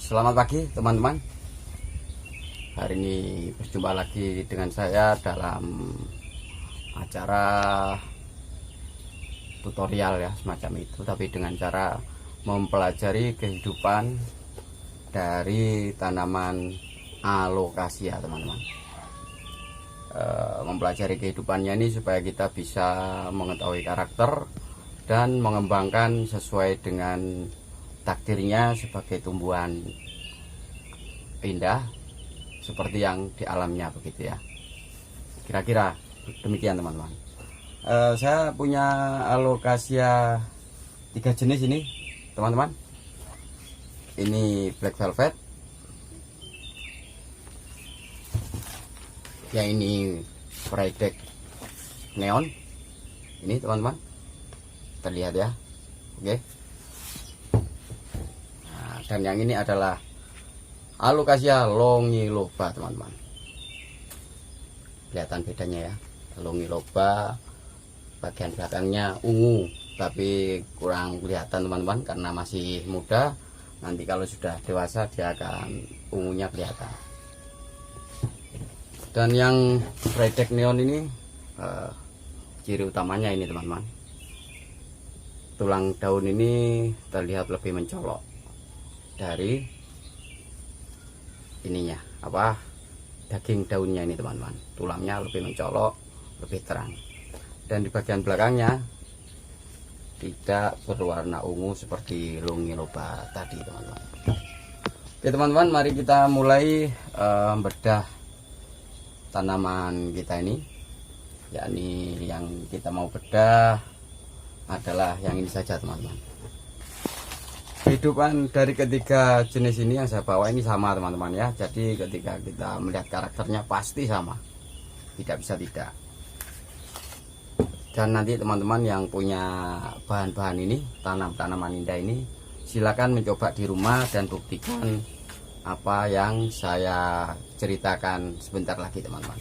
Selamat pagi teman-teman. Hari ini berjumpa lagi dengan saya dalam acara tutorial ya, semacam itu, tapi dengan cara mempelajari kehidupan dari tanaman alokasia teman-teman. Mempelajari kehidupannya ini supaya kita bisa mengetahui karakter dan mengembangkan sesuai dengan takdirnya sebagai tumbuhan indah seperti yang di alamnya, begitu ya. Kira-kira demikian teman-teman. Saya punya alokasia 3 jenis ini teman-teman. Ini black velvet, yang ini Friedek neon. Ini teman-teman, terlihat ya. Oke. Dan yang ini adalah alokasia longiloba teman-teman. Kelihatan bedanya ya. Longiloba bagian belakangnya ungu, tapi kurang kelihatan teman-teman karena masih muda. Nanti kalau sudah dewasa dia akan ungunya kelihatan. Dan yang Friedek neon ini ciri utamanya ini teman-teman, tulang daun ini terlihat lebih mencolok dari ininya, daging daunnya ini teman-teman. Tulangnya lebih mencolok, lebih terang, dan di bagian belakangnya tidak berwarna ungu seperti longiloba tadi teman-teman. Oke teman-teman, mari kita mulai bedah tanaman kita ini. Yakni yang kita mau bedah adalah yang ini saja teman-teman. Kehidupan dari ketiga jenis ini yang saya bawa ini sama teman-teman ya. Jadi ketika kita melihat karakternya pasti sama, tidak bisa tidak. Dan nanti teman-teman yang punya bahan-bahan ini, tanaman indah ini, silakan mencoba di rumah dan buktikan apa yang saya ceritakan sebentar lagi teman-teman.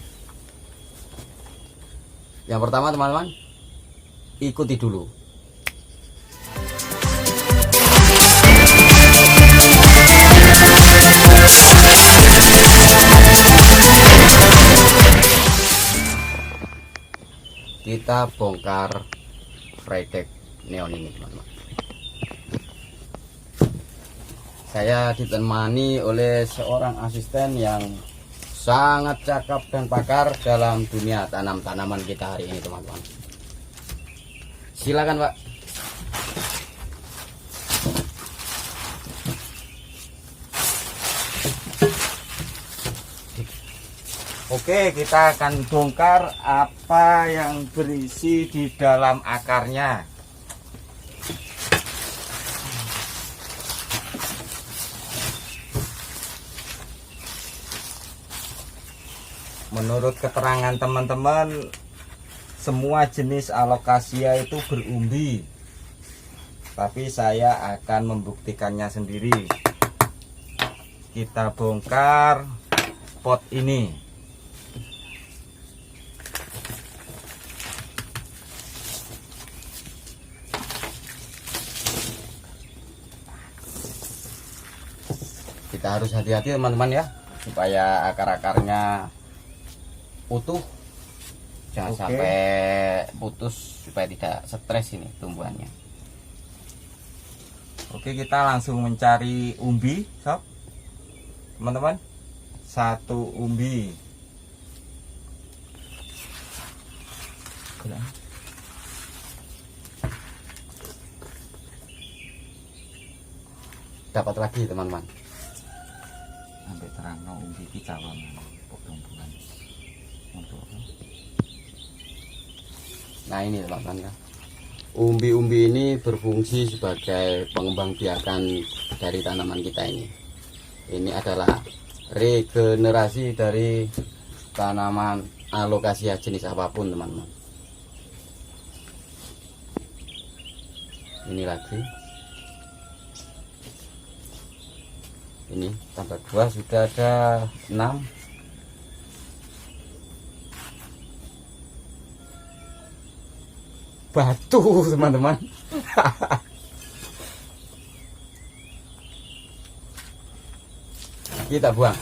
Yang pertama teman-teman, ikuti dulu. Kita bongkar Friedek neon ini teman-teman. Saya ditemani oleh seorang asisten yang sangat cakap dan pakar dalam dunia tanaman kita hari ini teman-teman. Silakan Pak. Oke, kita akan bongkar apa yang berisi di dalam akarnya. Menurut keterangan teman-teman, semua jenis alokasia itu berumbi, tapi saya akan membuktikannya sendiri. Kita bongkar pot ini. Kita harus hati-hati teman-teman ya, supaya akar-akarnya utuh, jangan sampai putus, supaya tidak stres ini tumbuhannya. Oke, kita langsung mencari umbi sob teman-teman. 1 umbi. Dapat lagi teman-teman. Sampai terang umbi kita tumbuhan. Nah ini teman-teman ya, umbi-umbi ini berfungsi sebagai pengembang biakan dari tanaman kita ini. Ini adalah regenerasi dari tanaman alokasia jenis apapun teman-teman. Ini lagi, ini tambah 2 sudah ada 6. Batu teman-teman. kita buang.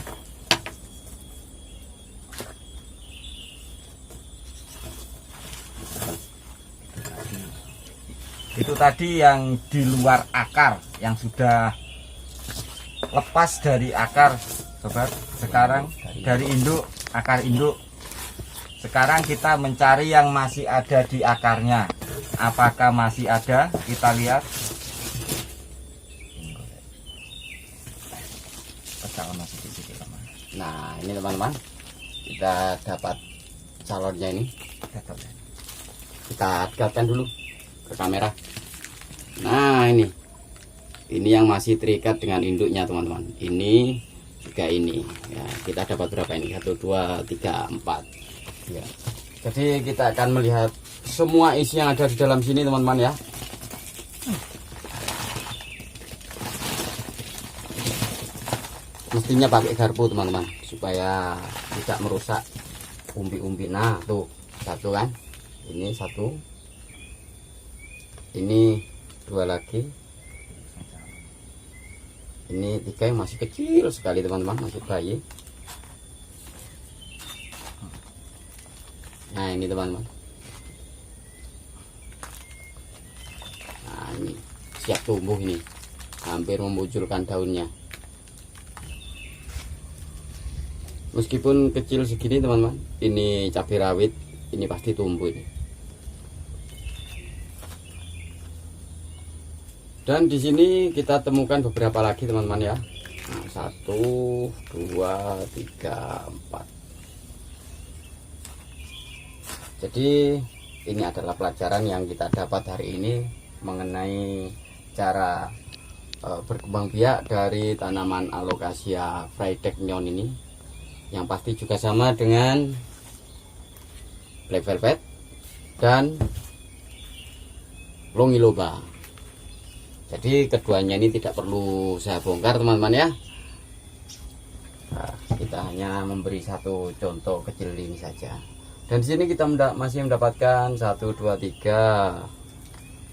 Itu tadi yang di luar akar, yang sudah lepas dari akar, sobat. Sekarang dari induk, akar induk. Sekarang kita mencari yang masih ada di akarnya. Apakah masih ada? Kita lihat. Nah, ini teman-teman, kita dapat calonnya ini. Kita dekatkan dulu ke kamera. Nah, ini yang masih terikat dengan induknya, teman-teman. Ini juga ini. Ya, kita dapat berapa ini? 1, 2, 3, 4. Ya. Jadi kita akan melihat semua isi yang ada di dalam sini, teman-teman ya. Mestinya pakai garpu, teman-teman, supaya tidak merusak umbi-umbi. Nah, tuh satu kan, ini satu, ini dua lagi, ini tiga yang masih kecil sekali, teman-teman, masih bayi. Nah, ini teman-teman. Nah, ini siap tumbuh, ini hampir memunculkan daunnya. Meskipun kecil segini, teman-teman, ini cabai rawit, ini pasti tumbuh ini. Dan di sini kita temukan beberapa lagi, teman-teman ya. Nah, 1, 2, 3, 4. Jadi ini adalah pelajaran yang kita dapat hari ini mengenai cara berkembang biak dari tanaman Alocasia Frydeknion ini. Yang pasti juga sama dengan Black Velvet dan Longiloba. Jadi keduanya ini tidak perlu saya bongkar, teman-teman ya. Nah, kita hanya memberi satu contoh kecil ini saja. Dan di sini kita masih mendapatkan 1, 2, 3,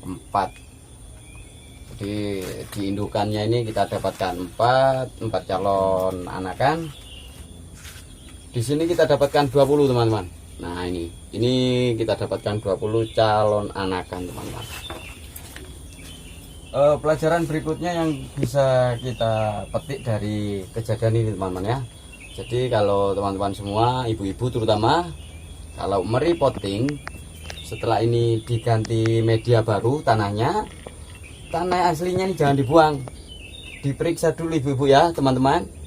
4. Jadi di indukannya ini kita dapatkan 4 calon anakan. Di sini kita dapatkan 20, teman-teman. Nah, ini kita dapatkan 20 calon anakan, teman-teman. Pelajaran berikutnya yang bisa kita petik dari kejadian ini, teman-teman ya. Jadi kalau teman-teman semua, ibu-ibu terutama, kalau merepotting setelah ini diganti media baru tanah aslinya ini jangan dibuang, diperiksa dulu ibu-ibu ya, teman-teman.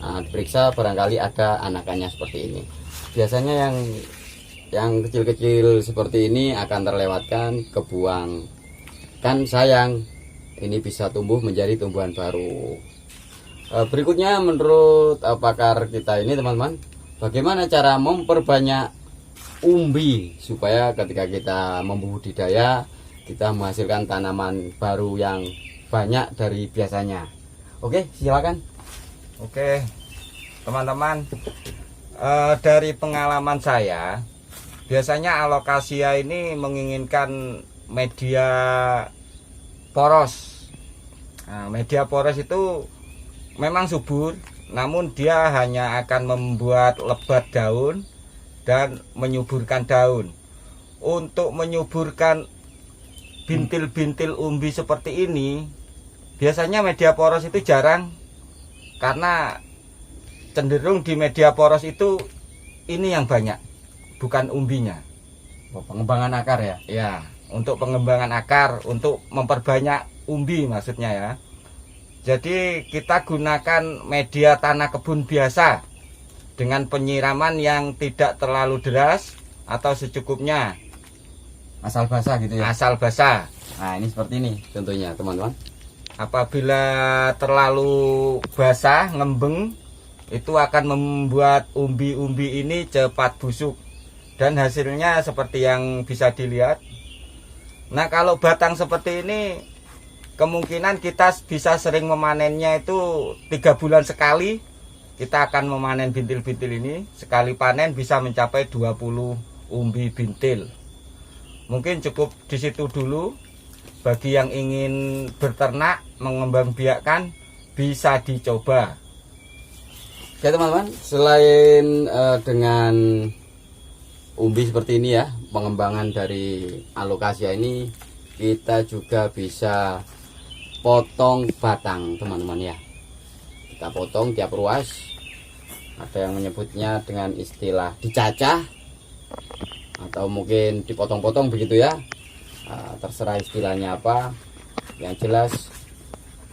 Nah, diperiksa barangkali ada anakannya seperti ini. Biasanya yang kecil-kecil seperti ini akan terlewatkan, kebuang. Kan sayang, ini bisa tumbuh menjadi tumbuhan baru. Berikutnya menurut pakar kita ini, teman-teman, bagaimana cara memperbanyak umbi supaya ketika kita membudidaya kita menghasilkan tanaman baru yang banyak dari biasanya. Oke, silakan. Oke, teman-teman, dari pengalaman saya, biasanya Alocasia ini menginginkan media poros. Nah, media poros itu memang subur, namun dia hanya akan membuat lebat daun dan menyuburkan daun. Untuk menyuburkan bintil-bintil umbi seperti ini, biasanya media poros itu jarang. Karena cenderung di media poros itu ini yang banyak, bukan umbinya. Pengembangan akar ya? Ya, untuk pengembangan akar, untuk memperbanyak umbi maksudnya ya. Jadi kita gunakan media tanah kebun biasa dengan penyiraman yang tidak terlalu deras atau secukupnya. Asal basah gitu ya? Asal basah. Nah, ini seperti ini contohnya, teman-teman. Apabila terlalu basah, ngembeng, itu akan membuat umbi-umbi ini cepat busuk. Dan hasilnya seperti yang bisa dilihat. Nah, kalau batang seperti ini, kemungkinan kita bisa sering memanennya itu 3 bulan sekali. Kita akan memanen bintil-bintil ini. Sekali panen bisa mencapai 20 umbi bintil. Mungkin cukup di situ dulu. Bagi yang ingin berternak, mengembang biakkan, bisa dicoba. Oke teman-teman, selain dengan umbi seperti ini ya, pengembangan dari alokasia ini, kita juga bisa potong batang teman-teman ya. Kita potong tiap ruas, ada yang menyebutnya dengan istilah dicacah atau mungkin dipotong-potong begitu ya. Terserah istilahnya apa. Yang jelas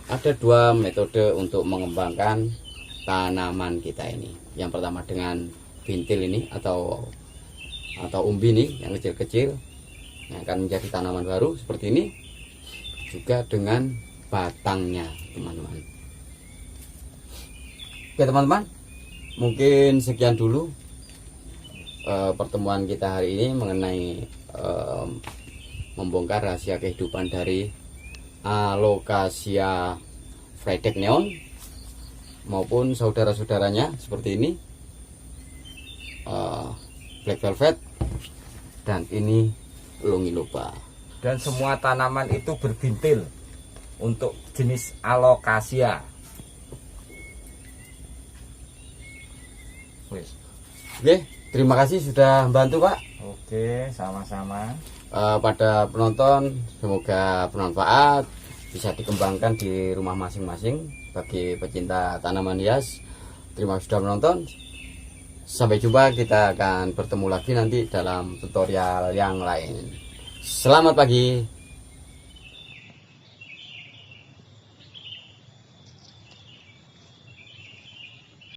ada dua metode untuk mengembangkan tanaman kita ini. Yang pertama dengan bintil ini atau umbi nih yang kecil-kecil yang akan menjadi tanaman baru seperti ini, juga dengan batangnya teman-teman. Oke teman-teman, mungkin sekian dulu pertemuan kita hari ini mengenai membongkar rahasia kehidupan dari alokasia Frydek neon maupun saudara-saudaranya seperti ini, black velvet, dan ini longiloba. Dan semua tanaman itu berbintil untuk jenis alokasia. Oke, terima kasih sudah membantu Pak. Oke, sama-sama. Pada penonton, semoga bermanfaat, bisa dikembangkan di rumah masing-masing bagi pecinta tanaman hias. Terima kasih sudah menonton. Sampai jumpa, kita akan bertemu lagi nanti dalam tutorial yang lain. Selamat pagi.